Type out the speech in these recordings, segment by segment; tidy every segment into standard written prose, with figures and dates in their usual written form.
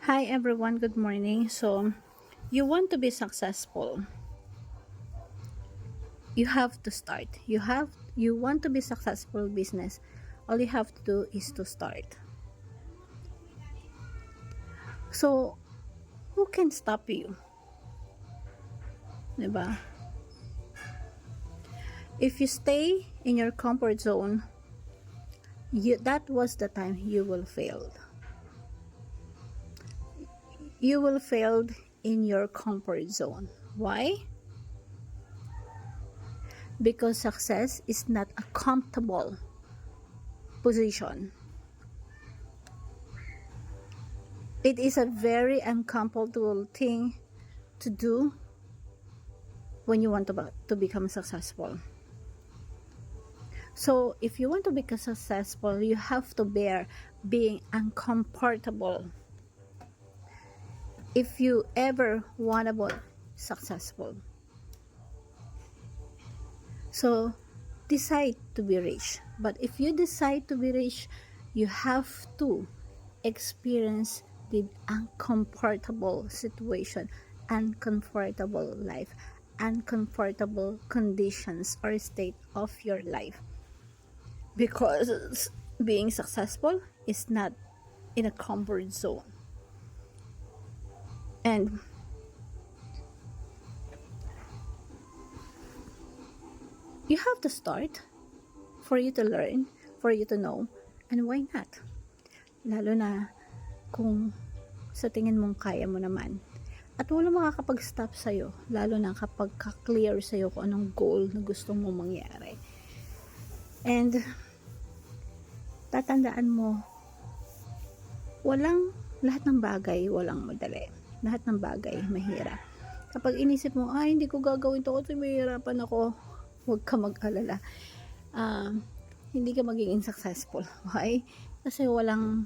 Hi everyone, good morning. So, you want to be successful. You have to start. You want to be successful business. All you have to do is to start. So, who can stop you? 'Di ba? If you stay in your comfort zone, that was the time you will fail. You will fail in your comfort zone. Why? Because success is not a comfortable position. It is a very uncomfortable thing to do when you want to become successful. So, if you want to become successful, you have to bear being uncomfortable. If you ever want to be successful, so decide to be rich. But if you decide to be rich, you have to experience the uncomfortable situation, uncomfortable life, uncomfortable conditions or state of your life, because being successful is not in a comfort zone. And you have to start for you to learn, for you to know, and why not? Lalo na kung sa tingin mong kaya mo naman. At wala makakapag-stop sa'yo, lalo na kapag ka-clear sa'yo kung anong goal na gusto mo mangyari. And tatandaan mo, lahat ng bagay walang madali. Lahat ng bagay mahirap. Kapag inisip mo, hindi ko gagawin to kasi mahirapan ako, huwag ka mag-alala. Hindi ka magiging successful. Why? Kasi walang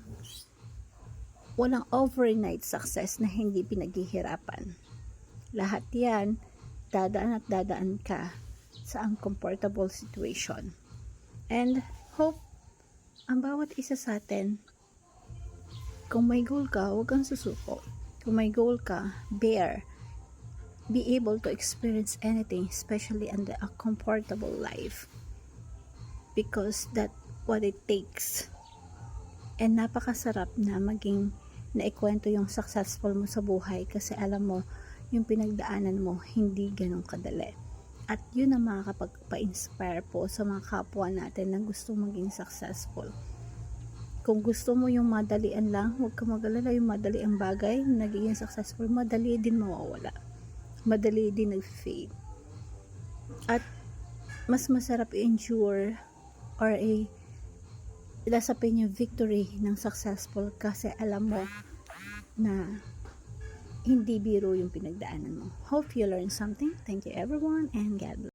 overnight success na hindi pinaghihirapan. Lahat yan, dadaan at dadaan ka sa uncomfortable situation. And hope ang bawat isa sa atin, kung may goal ka, huwag kang susuko. Kung may goal ka, be able to experience anything, especially in the comfortable life, because that's what it takes. And napakasarap na maging naikwento yung successful mo sa buhay, kasi alam mo yung pinagdaanan mo hindi ganun kadali. At yun ang makakapagpa-inspire po sa mga kapwa natin na gusto maging successful. Kung gusto mo yung madalian lang, huwag ka mag-alala. Yung madali ang bagay na nagiging successful, madali din mawawala, madali din nag-fade. At mas masarap i-endure or lasapin yung victory ng successful, kasi alam mo na hindi biro yung pinagdaanan mo. Hope you learned something. Thank you everyone, and God bless.